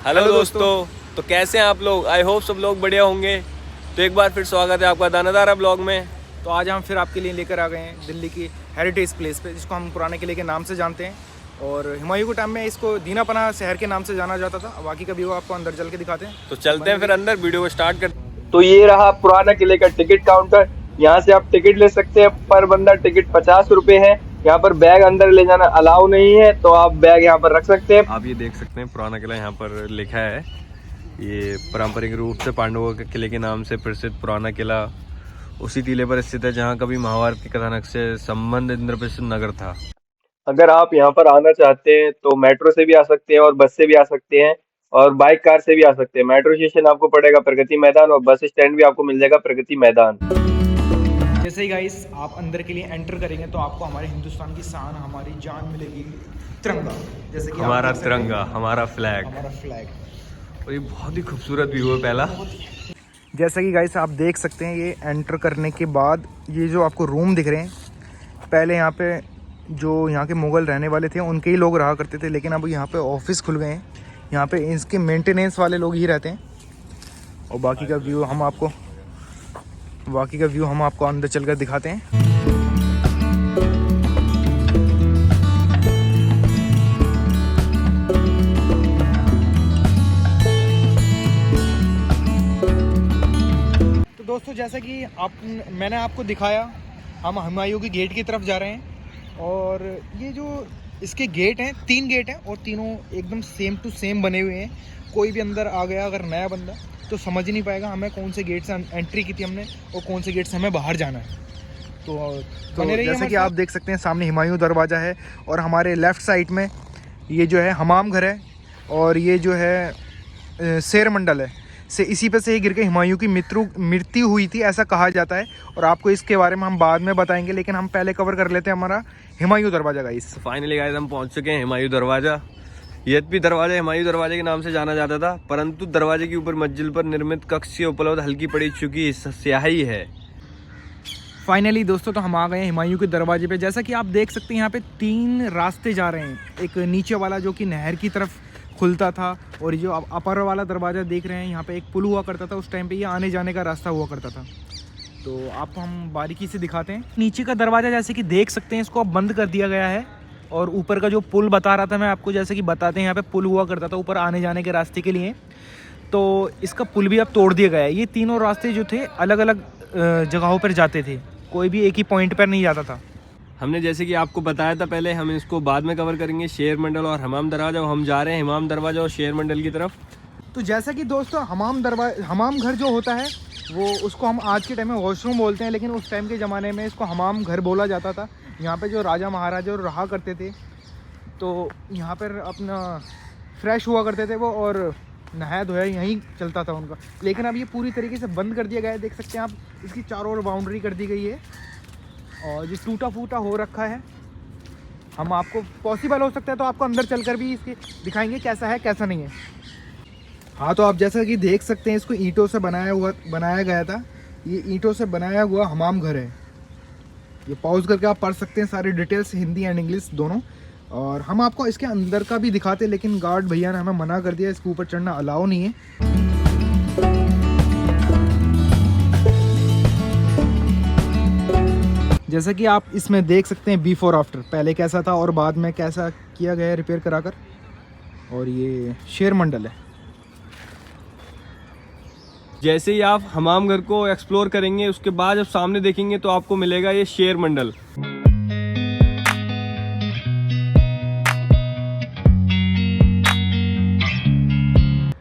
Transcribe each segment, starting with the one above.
Hello दोस्तों, तो कैसे हैं आप लोग। आई होप सब लोग बढ़िया होंगे। तो एक बार फिर स्वागत है आपका दानादारा ब्लॉग में। तो आज हम फिर आपके लिए लेकर आ गए हैं दिल्ली की हेरिटेज प्लेस पे, जिसको हम पुराने किले के नाम से जानते हैं। और हुमायूं के टाइम में इसको दीना पनाह शहर के नाम से जाना जाता था। बाकी का व्यू आपको अंदर चल के दिखाते हैं। तो चलते हैं फिर अंदर, वीडियो को स्टार्ट करते हैं। तो ये रहा पुराना किले का टिकट काउंटर। यहाँ से आप टिकट ले सकते हैं। पर बंदा टिकट 50 रुपए है। यहाँ पर बैग अंदर ले जाना अलाउ नहीं है, तो आप बैग यहाँ पर रख सकते हैं। आप ये देख सकते हैं पुराना किला यहाँ पर लिखा है। ये पारंपरिक रूप से पांडवों के किले के नाम से प्रसिद्ध पुराना किला उसी टीले पर स्थित है जहाँ कभी महाभारत के कथानक से संबंध इंद्रप्रस्थ नगर था। अगर आप यहाँ पर आना चाहते हैं तो मेट्रो से भी आ सकते हैं और बस से भी आ सकते हैं और बाइक कार से भी आ सकते हैं। मेट्रो स्टेशन आपको पड़ेगा प्रगति मैदान और बस स्टैंड भी आपको मिल जाएगा प्रगति मैदान। जैसे ही गाइस आप अंदर के लिए एंटर करेंगे तो आपको हमारे हिंदुस्तान की शान, हमारी जान मिलेगी, तिरंगा। जैसे कि हमारा तिरंगा, हमारा फ्लैग। फ्लैग। और ये बहुत ही खूबसूरत व्यू है पहला। जैसा कि गाइस आप देख सकते हैं, ये एंटर करने के बाद ये जो आपको रूम दिख रहे हैं, पहले यहाँ पे जो यहाँ के मुगल रहने वाले थे उनके ही लोग रहा करते थे, लेकिन अब यहाँ पे ऑफिस खुल गए हैं। यहाँ पे इसके मेंटेनेंस वाले लोग ही रहते हैं। और बाकी का व्यू हम आपको अंदर चलकर दिखाते हैं। तो दोस्तों, जैसा कि मैंने आपको दिखाया, हम हुमायूं की गेट की तरफ जा रहे हैं। और ये जो इसके गेट हैं, 3 गेट हैं और तीनों एकदम सेम टू सेम बने हुए हैं। कोई भी अंदर आ गया अगर नया बंदा तो समझ ही नहीं पाएगा हमें कौन से गेट से एंट्री की थी हमने और कौन से गेट से हमें बाहर जाना है। तो जैसे कि आप देख सकते हैं, सामने हुमायूं दरवाज़ा है और हमारे लेफ़्ट साइड में ये जो है हमाम घर है और ये जो है शेर मंडल है। इसी पे से ही गिर के हुमायूं की मृत्यु हुई थी, ऐसा कहा जाता है। और आपको इसके बारे में हम बाद में बताएंगे, लेकिन हम पहले कवर कर लेते हैं हमारा हुमायूं दरवाज़ा गाइस। फाइनली गाइस हम पहुंच चुके हैं हुमायूं दरवाजा। यद्यपि दरवाजा हुमायूं दरवाजे के नाम से जाना जाता था, परंतु दरवाजे की ऊपर मंजिल पर निर्मित कक्ष से उपलब्ध हल्की पड़ी चुकी स्याही है। फाइनली दोस्तों, तो हम आ गए हैं हुमायूं के दरवाजे पे। जैसा कि आप देख सकते हैं, यहाँ पे 3 रास्ते जा रहे हैं। एक नीचे वाला जो कि नहर की तरफ खुलता था, और ये जो अपर वाला दरवाज़ा देख रहे हैं, यहाँ पे एक पुल हुआ करता था। उस टाइम पे ये आने जाने का रास्ता हुआ करता था। तो आपको हम बारीकी से दिखाते हैं। नीचे का दरवाज़ा जैसे कि देख सकते हैं, इसको अब बंद कर दिया गया है। और ऊपर का जो पुल बता रहा था मैं आपको, जैसे कि बताते हैं, यहाँ पे पुल हुआ करता था ऊपर आने जाने के रास्ते के लिए। तो इसका पुल भी अब तोड़ दिया गया है। ये तीनों रास्ते जो थे अलग अलग जगहों पर जाते थे, कोई भी एक ही पॉइंट पर नहीं जाता था। हमने जैसे कि आपको बताया था पहले, हम इसको बाद में कवर करेंगे, शेर मंडल और हमाम दरवाजा। हम जा रहे हैं हमाम दरवाजा और शेर मंडल की तरफ। तो जैसा कि दोस्तों, हमाम घर जो होता है वो, उसको हम आज के टाइम में वॉशरूम बोलते हैं, लेकिन उस टाइम के ज़माने में इसको हमाम घर बोला जाता था। यहाँ पे जो राजा महाराजा रहा करते थे, तो यहाँ पर अपना फ्रेश हुआ करते थे वो, और नहाया धोया यहीं चलता था उनका। लेकिन अब ये पूरी तरीके से बंद कर दिया गया है। देख सकते हैं आप, इसकी चारों ओर बाउंड्री कर दी गई है और जो टूटा फूटा हो रखा है। हम आपको पॉसिबल हो सकता है तो आपको अंदर चलकर भी इसके दिखाएंगे कैसा है कैसा नहीं है। हाँ, तो आप जैसा कि देख सकते हैं, इसको ईंटों से बनाया गया था। ये ईंटों से बनाया हुआ हमाम घर है। ये पॉज करके आप पढ़ सकते हैं सारी डिटेल्स, हिंदी एंड इंग्लिश दोनों। और हम आपको इसके अंदर का भी दिखाते, लेकिन गार्ड भैया ने हमें मना कर दिया, इसके ऊपर चढ़ना अलाउ नहीं है। जैसा कि आप इसमें देख सकते हैं बिफोर आफ्टर, पहले कैसा था और बाद में कैसा किया गया है रिपेयर कराकर। और ये शेर मंडल है। जैसे ही आप हमाम घर को एक्सप्लोर करेंगे, उसके बाद जब सामने देखेंगे तो आपको मिलेगा ये शेर मंडल।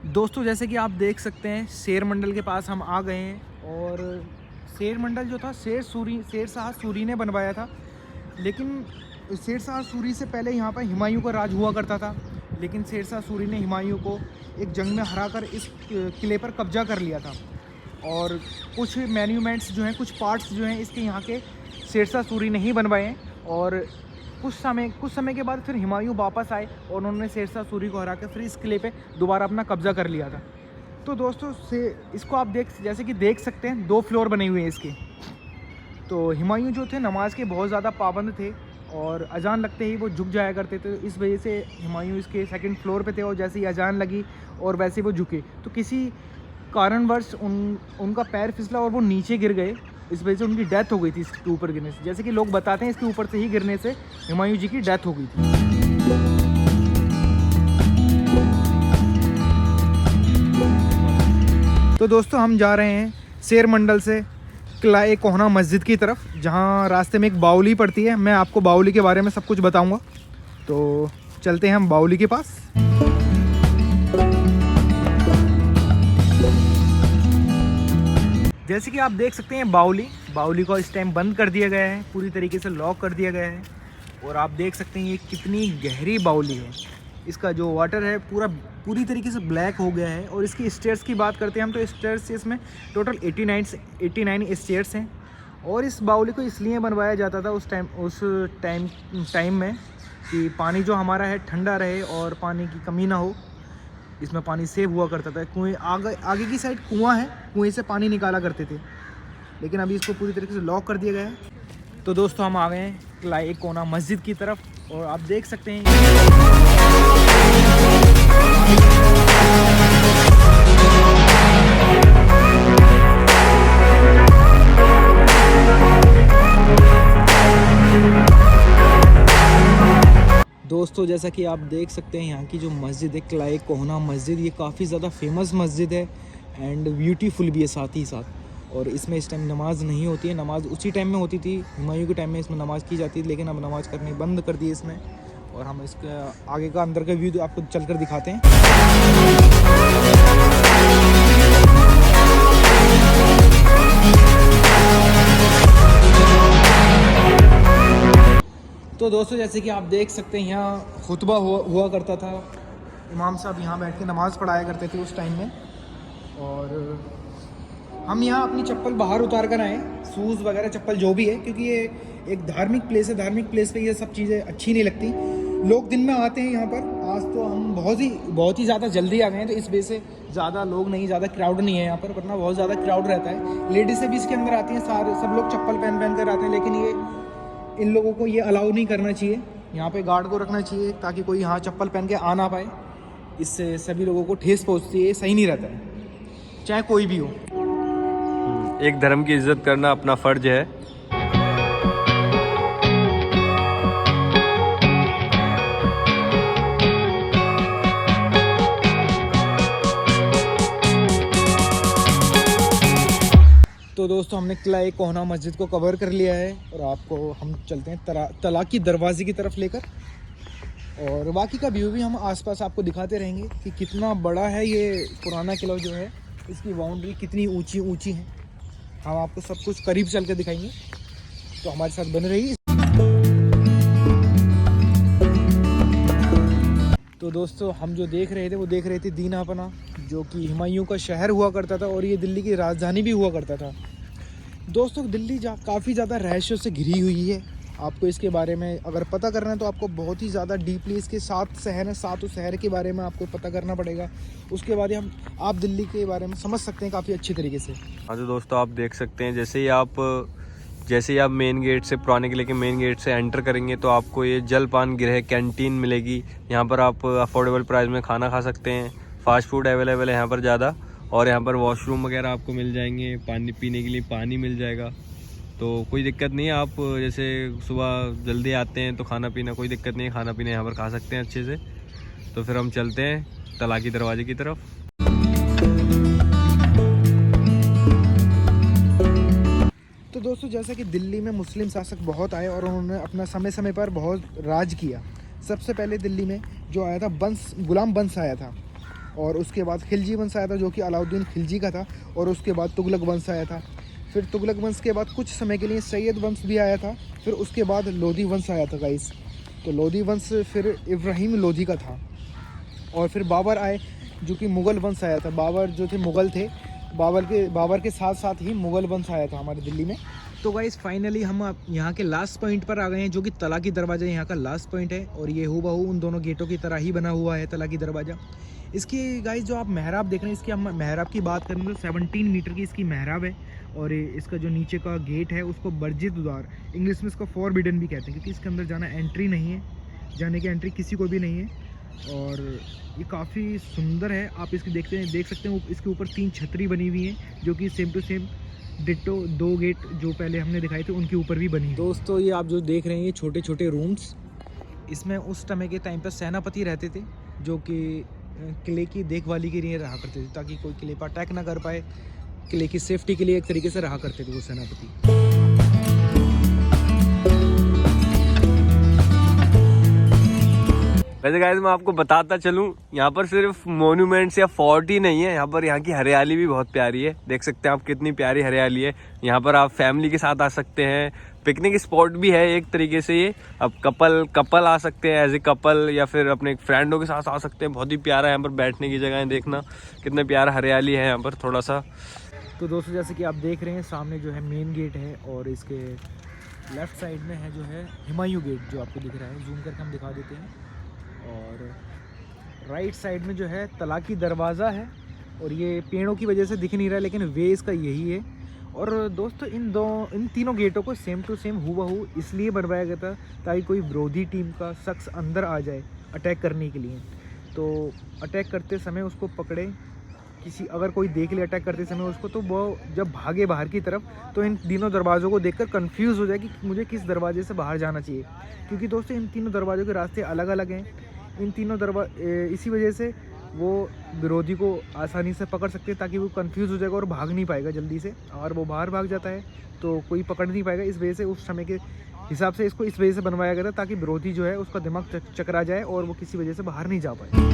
दोस्तों, जैसे कि आप देख सकते हैं, शेर मंडल के पास हम आ गए हैं। और शेर मंडल जो था शेर शाह सूरी ने बनवाया था। लेकिन शेर शाह सूरी से पहले यहाँ पर हुमायूं का राज हुआ करता था। लेकिन शेर शाह सूरी ने हुमायूं को एक जंग में हराकर इस किले पर कब्जा कर लिया था। और कुछ मैन्यूमेंट्स जो हैं, कुछ पार्ट्स जो हैं इसके यहाँ के शेर शाह सूरी ने ही बनवाए हैं। और कुछ समय के बाद फिर हुमायूं वापस आए और उन्होंने शेर शाह सूरी को हरा कर फिर इस किले पे दोबारा अपना कब्जा कर लिया था। तो दोस्तों, इसको आप जैसे कि देख सकते हैं, 2 फ्लोर बने हुए हैं इसके। तो हुमायूं जो थे नमाज के बहुत ज़्यादा पाबंद थे और अजान लगते ही वो झुक जाया करते थे। इस वजह से हुमायूं इसके सेकंड फ्लोर पे थे और जैसे ही अजान लगी और वैसे ही वो झुके, तो किसी कारणवश उनका पैर फिसला और वो नीचे गिर गए। इस वजह से उनकी डेथ हो गई थी इसके ऊपर गिरने से। जैसे कि लोग बताते हैं इसके ऊपर से ही गिरने से हुमायूं जी की डेथ हो गई थी। तो दोस्तों हम जा रहे हैं शेर मंडल से किला कोहना मस्जिद की तरफ, जहाँ रास्ते में एक बाउली पड़ती है। मैं आपको बाउली के बारे में सब कुछ बताऊंगा, तो चलते हैं हम बाउली के पास। जैसे कि आप देख सकते हैं बाउली को इस टाइम बंद कर दिया गया है, पूरी तरीके से लॉक कर दिया गया है। और आप देख सकते हैं ये कितनी गहरी बाउली है। इसका जो वाटर है पूरी तरीके से ब्लैक हो गया है। और इसकी स्टेयर्स की बात करते हैं हम, तो स्टेयर्स इसमें टोटल 89 स्टेयर्स हैं। और इस बाउली को इसलिए बनवाया जाता था उस टाइम में कि पानी जो हमारा है ठंडा रहे और पानी की कमी ना हो। इसमें पानी सेव हुआ करता था। कुएँ आगे की साइड कुआं है, कुएँ से पानी निकाला करते थे, लेकिन अभी इसको पूरी तरीके से लॉक कर दिया गया है। तो दोस्तों हम आ गए हैं किला कोहना मस्जिद की तरफ और आप देख सकते हैं दोस्तों, जैसा कि आप देख सकते हैं यहाँ की जो मस्जिद है किला कोहना मस्जिद, ये काफ़ी ज़्यादा फेमस मस्जिद है एंड ब्यूटीफुल भी है साथ ही साथ। और इसमें इस टाइम नमाज नहीं होती है, नमाज उसी टाइम में होती थी, हुमायूं के टाइम में इसमें नमाज की जाती थी, लेकिन अब नमाज करनी बंद कर दी है इसमें। और हम इसके आगे का अंदर का व्यू आपको चलकर दिखाते हैं। तो दोस्तों जैसे कि आप देख सकते हैं यहाँ खुतबा हुआ करता था। इमाम साहब यहाँ बैठ के नमाज़ पढ़ाया करते थे उस टाइम में। और हम यहाँ अपनी चप्पल बाहर उतार कर आए, शूज़ वगैरह चप्पल जो भी है, क्योंकि ये एक धार्मिक प्लेस है। धार्मिक प्लेस पे ये सब चीज़ें अच्छी नहीं लगती। लोग दिन में आते हैं यहाँ पर। आज तो हम बहुत ही ज़्यादा जल्दी आ गए हैं, तो इस वजह से ज़्यादा लोग नहीं, ज़्यादा क्राउड नहीं है यहाँ पर, वरना बहुत ज़्यादा क्राउड रहता है। लेडीज़ें भी इसके अंदर आती हैं, सब लोग चप्पल पहन कर आते हैं, लेकिन इन लोगों को ये अलाउ नहीं करना चाहिए। यहाँ पे गार्ड को रखना चाहिए ताकि कोई यहाँ चप्पल पहन के आ ना पाए। इससे सभी लोगों को ठेस पहुँचती है, सही नहीं रहता है, चाहे कोई भी हो। एक धर्म की इज्जत करना अपना फर्ज है। तो दोस्तों हमने किला कोहना मस्जिद को कवर कर लिया है और आपको हम चलते हैं तलाकी दरवाजे की तरफ लेकर। और बाकी का व्यू भी हम आसपास आपको दिखाते रहेंगे कि कितना बड़ा है ये पुराना किला जो है, इसकी बाउंड्री कितनी ऊंची है। हम आपको सब कुछ करीब चल कर दिखाएंगे, तो हमारे साथ बने रहिए। तो दोस्तों हम जो देख रहे थे वो देख रहे थे दीनापना, जो कि हुमायूं का शहर हुआ करता था और ये दिल्ली की राजधानी भी हुआ करता था। दोस्तों दिल्ली काफ़ी ज़्यादा रहस्यों से घिरी हुई है। आपको इसके बारे में अगर पता करना है तो आपको बहुत ही ज़्यादा डीपली इसके 7 शहर हैं, 7 शहर के बारे में आपको पता करना पड़ेगा। उसके बाद आप दिल्ली के बारे में समझ सकते हैं काफ़ी अच्छी तरीके से। हाँ तो दोस्तों आप देख सकते हैं जैसे ही आप मेन गेट से, पुराने किले के मेन गेट से एंटर करेंगे तो आपको ये जलपान गृह कैंटीन मिलेगी। यहाँ पर आप अफोर्डेबल प्राइस में खाना खा सकते हैं। फास्ट फूड अवेलेबल है यहाँ पर ज़्यादा, और यहाँ पर वॉशरूम वगैरह आपको मिल जाएंगे, पानी पीने के लिए पानी मिल जाएगा, तो कोई दिक्कत नहीं है। आप जैसे सुबह जल्दी आते हैं तो खाना पीना कोई दिक्कत नहीं है, खाना पीना यहाँ पर खा सकते हैं अच्छे से। तो फिर हम चलते हैं तलाकी दरवाजे की तरफ। तो दोस्तों जैसा कि दिल्ली में मुस्लिम शासक बहुत आए और उन्होंने अपना समय समय पर बहुत राज किया। सबसे पहले दिल्ली में जो आया था गुलाम वंश आया था, और उसके बाद खिलजी वंश आया था जो कि अलाउद्दीन खिलजी का था, और उसके बाद तुगलक वंश आया था। फिर तुगलक वंश के बाद कुछ समय के लिए सैयद वंश भी आया था। फिर उसके बाद लोधी वंश आया था गाइस। तो लोधी वंश फिर इब्राहिम लोधी का था। और फिर बाबर आए जो कि मुग़ल वंश आया था। बाबर जो थे मुग़ल थे, बाबर के साथ साथ ही मुग़ल वंश आया था हमारे दिल्ली में। तो गाइस फाइनली हम यहाँ के लास्ट पॉइंट पर आ गए हैं, जो कि तलाकी दरवाज़ा यहाँ का लास्ट पॉइंट है। और ये हूबहू उन दोनों गेटों की तरह ही बना हुआ है तलाकी दरवाज़ा। इसकी गाइस जो आप मेहराब देख रहे हैं, इसकी हम मेहराब की बात करें तो 17 मीटर की इसकी मेहराब है। और ये इसका जो नीचे का गेट है उसको वर्जित द्वार, इंग्लिश में इसको फॉरबिडन भी कहते हैं, क्योंकि इसके अंदर जाना एंट्री नहीं है, जाने की एंट्री किसी को भी नहीं है। और ये काफ़ी सुंदर है, आप इसकी देख सकते हैं इसके ऊपर 3 छतरी बनी हुई हैं जो कि same to same ditto 2 get जो पहले हमने दिखाए थे उनके ऊपर भी बनी है। दोस्तों ये आप जो देख रहे हैं ये छोटे छोटे रूम्स, इसमें उस समय के टाइम पर सेनापति रहते थे जो कि किले की देखभाली के लिए रहा करते थे, ताकि कोई किले पर अटैक ना कर पाए। किले की सेफ्टी के लिए एक तरीके से रहा करते थे वो सेनापति। वैसे गाइस मैं आपको बताता चलूं, यहाँ पर सिर्फ मोन्यूमेंट्स या फोर्ट ही नहीं है, यहाँ पर यहाँ की हरियाली भी बहुत प्यारी है। देख सकते हैं आप कितनी प्यारी हरियाली है। यहाँ पर आप फैमिली के साथ आ सकते हैं, पिकनिक स्पॉट भी है एक तरीके से ये। अब कपल आ सकते हैं एज ए कपल, या फिर अपने फ्रेंडों के साथ आ सकते हैं। बहुत ही प्यारा यहाँ पर बैठने की जगह है, देखना कितने प्यारा हरियाली है यहाँ पर थोड़ा सा। तो दोस्तों जैसे कि आप देख रहे हैं सामने जो है मेन गेट है, और इसके लेफ़्ट साइड में है जो है हुमायूं गेट जो आपको दिख रहा है, जूम करके हम दिखा देते हैं। और राइट साइड में जो है तलाकी दरवाज़ा है, और ये पेड़ों की वजह से दिख नहीं रहा है लेकिन वे इसका यही है। और दोस्तों इन तीनों गेटों को सेम टू सेम हूबहू इसलिए बनवाया गया था ताकि कोई विरोधी टीम का शख्स अंदर आ जाए अटैक करने के लिए, तो अटैक करते समय उसको पकड़े। अगर कोई देख ले अटैक करते समय उसको, तो वो जब भागे बाहर की तरफ तो इन तीनों दरवाज़ों को देखकर कंफ्यूज हो जाए कि मुझे किस दरवाजे से बाहर जाना चाहिए, क्योंकि दोस्तों इन तीनों दरवाज़ों के रास्ते अलग अलग हैं। इन तीनों इसी वजह से वो विरोधी को आसानी से पकड़ सकते हैं, ताकि वो कंफ्यूज हो जाएगा और भाग नहीं पाएगा जल्दी से। और वो बाहर भाग जाता है तो कोई पकड़ नहीं पाएगा। इस वजह से उस समय के हिसाब से इसको इस वजह से बनवाया गया था ताकि विरोधी जो है उसका दिमाग चकरा जाए और वो किसी वजह से बाहर नहीं जा पाए।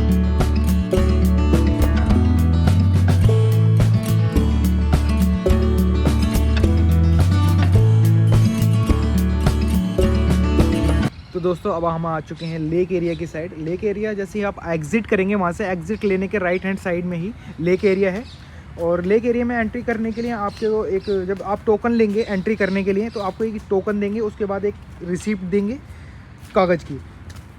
तो दोस्तों अब हम आ चुके हैं लेक एरिया की साइड। लेक एरिया जैसे ही आप एग्ज़िट करेंगे, वहाँ से एग्ज़िट लेने के राइट हैंड साइड में ही लेक एरिया है। और लेक एरिया में एंट्री करने के लिए आपको जब आप टोकन लेंगे एंट्री करने के लिए, तो आपको एक टोकन देंगे, उसके बाद एक रिसिप्ट देंगे कागज़ की।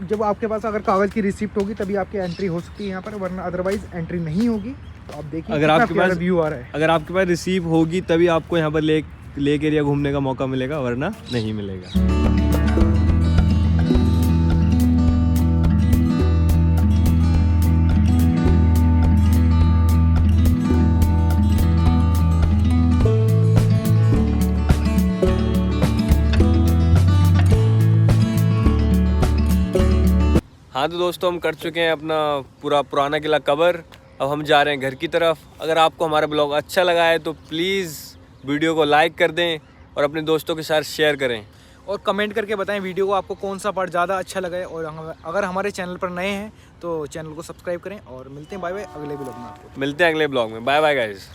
जब आपके पास अगर कागज़ की रिसिप्ट होगी तभी आपकी एंट्री हो सकती है यहाँ पर, वरना अदरवाइज़ एंट्री नहीं होगी। तो आप देखिए अगर आपके पास व्यू आ रहा है, अगर आपके पास रिसीव होगी तभी आपको यहाँ पर लेक एरिया घूमने का मौका मिलेगा, वरना नहीं मिलेगा। हाँ तो दोस्तों हम कर चुके हैं अपना पूरा पुराना किला कवर। अब हम जा रहे हैं घर की तरफ। अगर आपको हमारा ब्लॉग अच्छा लगा है तो प्लीज़ वीडियो को लाइक कर दें और अपने दोस्तों के साथ शेयर करें, और कमेंट करके बताएं वीडियो को आपको कौन सा पार्ट ज़्यादा अच्छा लगा है। और अगर हमारे चैनल पर नए हैं तो चैनल को सब्सक्राइब करें, और मिलते हैं बाय बाय अगले ब्लॉग में। आपको मिलते हैं अगले ब्लॉग में। Bye bye guys.